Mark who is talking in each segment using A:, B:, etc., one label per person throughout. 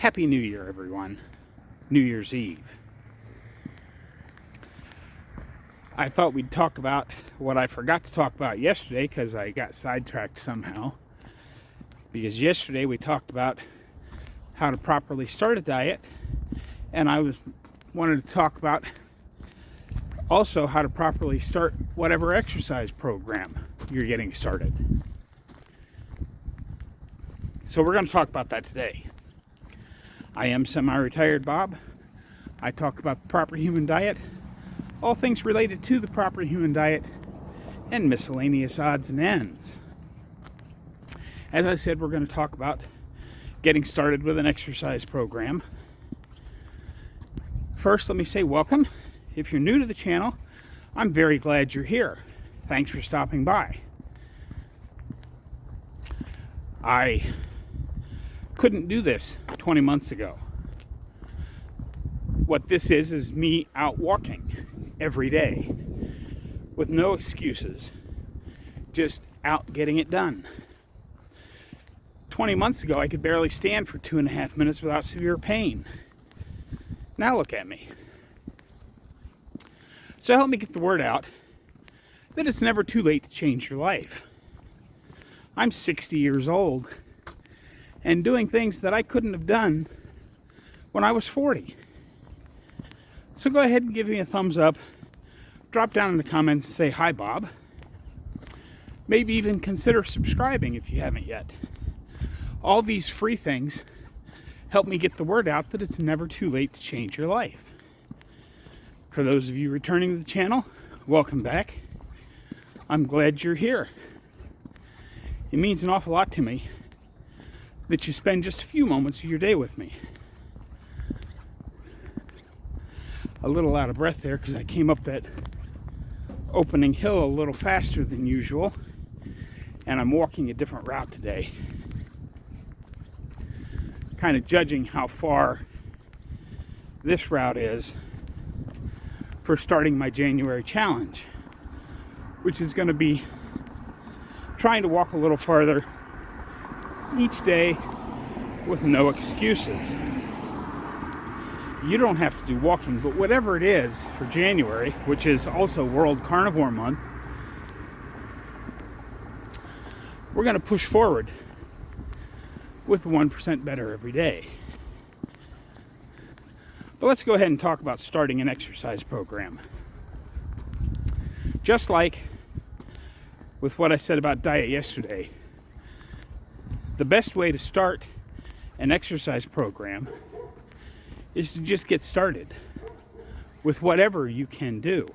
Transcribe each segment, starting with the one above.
A: Happy New Year, everyone. New Year's Eve. I thought we'd talk about what I forgot to talk about yesterday because I got sidetracked somehow. Because yesterday we talked about how to properly start a diet, and I wanted to talk about also how to properly start whatever exercise program you're getting started. So we're going to talk about that today. I am Semi-Retired Bob. I talk about the proper human diet, all things related to the proper human diet, and miscellaneous odds and ends. As I said, we're going to talk about getting started with an exercise program. First, let me say welcome. If you're new to the channel, I'm very glad you're here. Thanks for stopping by. I couldn't do this 20 months ago. What this is me out walking every day with no excuses, just out getting it done. 20 months ago, I could barely stand for 2.5 minutes without severe pain. Now look at me. So help me get the word out that it's never too late to change your life. I'm 60 years old and doing things that I couldn't have done when I was 40. So go ahead and give me a thumbs up. Drop down in the comments and say, "Hi, Bob." Maybe even consider subscribing if you haven't yet. All these free things help me get the word out that it's never too late to change your life. For those of you returning to the channel, welcome back. I'm glad you're here. It means an awful lot to me that you spend just a few moments of your day with me. A little out of breath there because I came up that opening hill a little faster than usual, and I'm walking a different route today. Kind of judging how far this route is for starting my January challenge, which is going to be trying to walk a little farther each day with no excuses. You don't have to do walking, but whatever it is for January, which is also World Carnivore Month, we're going to push forward with 1% better every day. But let's go ahead and talk about starting an exercise program. Just like with what I said about diet yesterday, the best way to start an exercise program is to just get started with whatever you can do.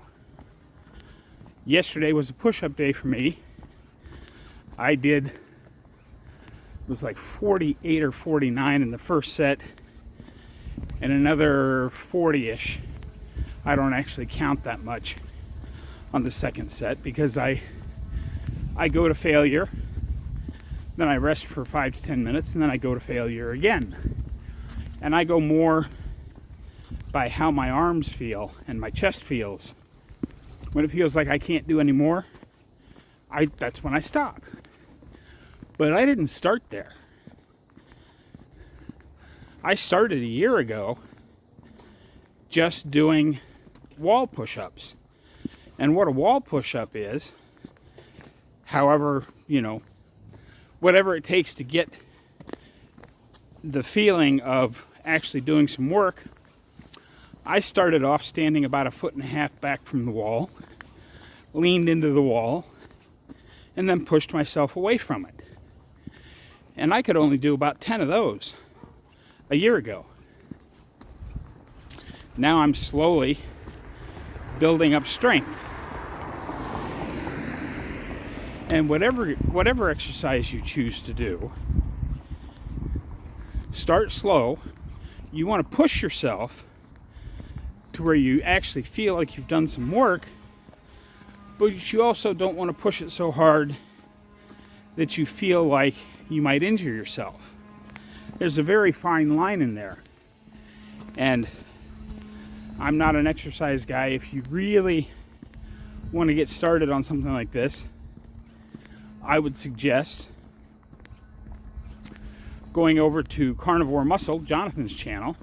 A: Yesterday was a push-up day for me. I did, it was like 48 or 49 in the first set, and another 40-ish. I don't actually count that much on the second set because I go to failure, then I rest for 5 to 10 minutes, and then I go to failure again. And I go more by how my arms feel and my chest feels. When it feels like I can't do any more, that's when I stop. But I didn't start there. I started a year ago just doing wall push-ups. And what a wall push-up is, however, whatever it takes to get the feeling of actually doing some work, I started off standing about 1.5 feet back from the wall, leaned into the wall, and then pushed myself away from it. And I could only do about 10 of those a year ago. Now I'm slowly building up strength. And whatever exercise you choose to do, start slow. You want to push yourself to where you actually feel like you've done some work, but you also don't want to push it so hard that you feel like you might injure yourself. There's a very fine line in there. And I'm not an exercise guy. If you really want to get started on something like this, I would suggest going over to Carnivore Muscle, Jonathan's channel.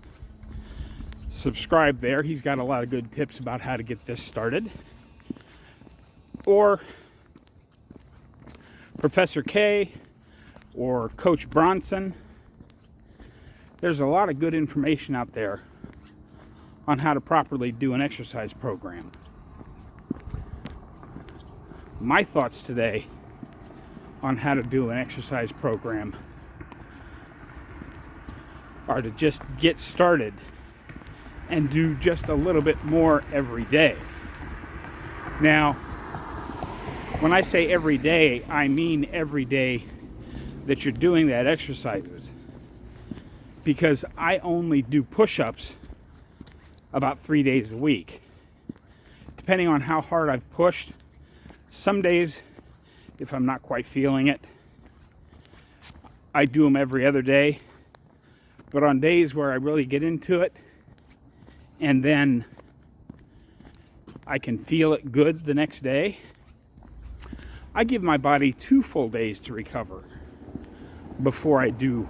A: Subscribe there. He's got a lot of good tips about how to get this started. Or Professor K or Coach Bronson. There's a lot of good information out there on how to properly do an exercise program. My thoughts today on how to do an exercise program are to just get started and do just a little bit more every day. Now, when I say every day, I mean every day that you're doing that exercises. Because I only do push-ups about 3 days a week. Depending on how hard I've pushed, some days, if I'm not quite feeling it, I do them every other day. But on days where I really get into it, and then I can feel it good the next day, I give my body 2 full days to recover before I do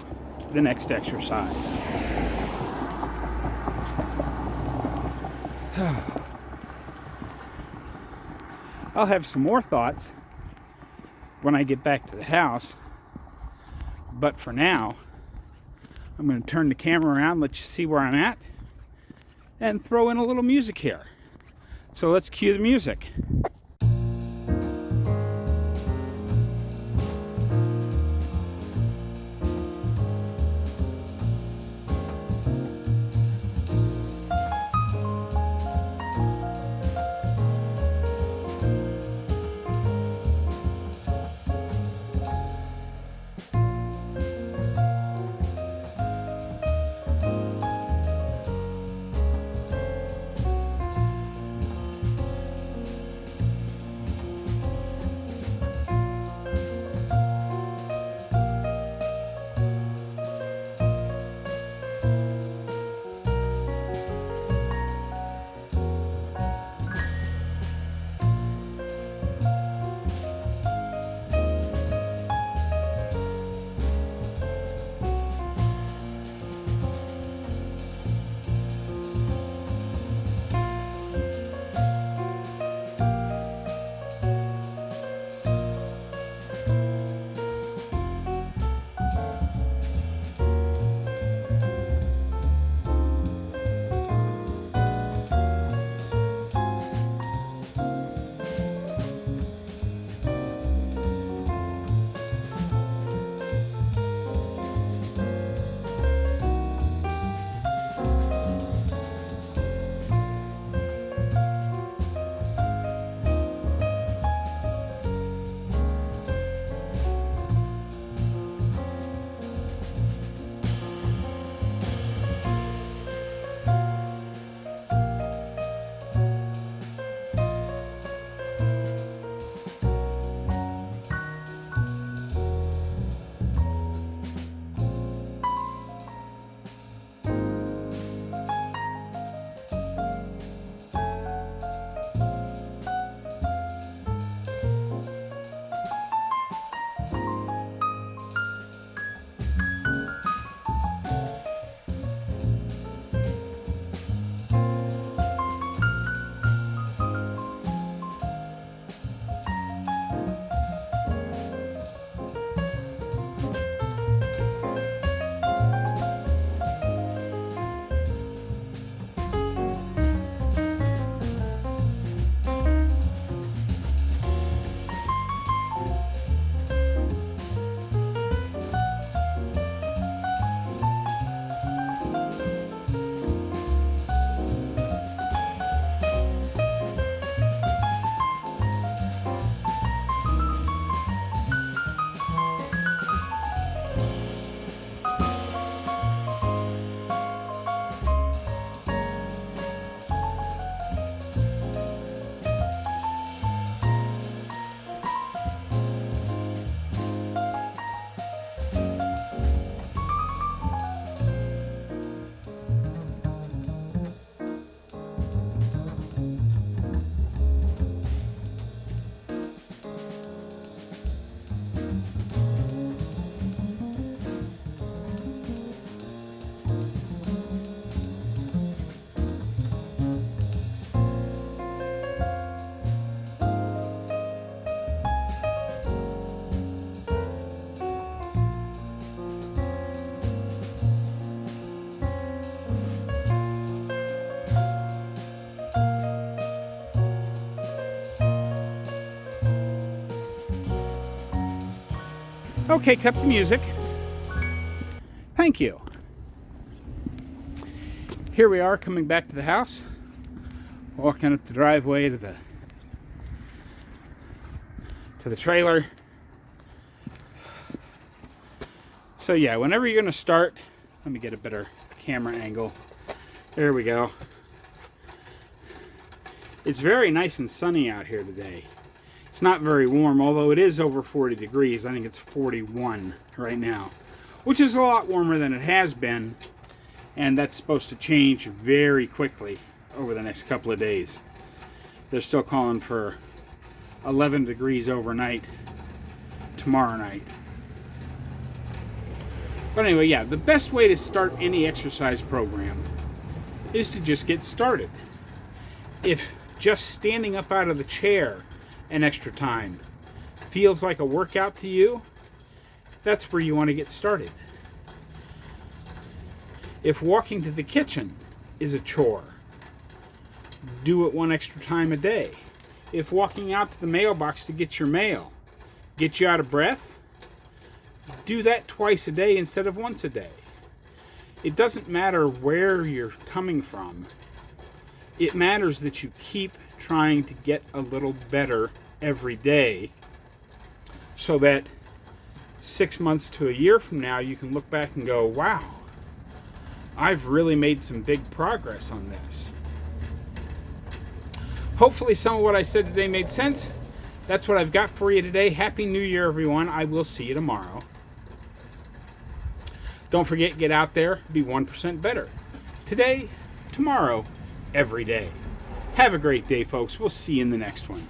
A: the next exercise. I'll have some more thoughts when I get back to the house, but for now, I'm going to turn the camera around, let you see where I'm at, and throw in a little music here. So let's cue the music. Okay, cut the music. Thank you. Here we are coming back to the house. Walking up the driveway to the trailer. So yeah, whenever you're going to start, let me get a better camera angle. There we go. It's very nice and sunny out here today. It's not very warm, although it is over 40 degrees. I think it's 41 right now, which is a lot warmer than it has been, and that's supposed to change very quickly over the next couple of days. They're still calling for 11 degrees overnight tomorrow night. But anyway, yeah, the best way to start any exercise program is to just get started. If just standing up out of the chair an extra time feels like a workout to you, that's where you want to get started. If walking to the kitchen is a chore, do it one extra time a day. If walking out to the mailbox to get your mail gets you out of breath, do that twice a day instead of once a day. It doesn't matter where you're coming from. It matters that you keep trying to get a little better every day, so that 6 months to a year from now you can look back and go, wow, I've really made some big progress on this. Hopefully some of what I said today made sense. That's what I've got for you today. Happy New Year, everyone. I will see you tomorrow. Don't forget, get out there, be 1% better. Today, tomorrow, every day. Have a great day, folks. We'll see you in the next one.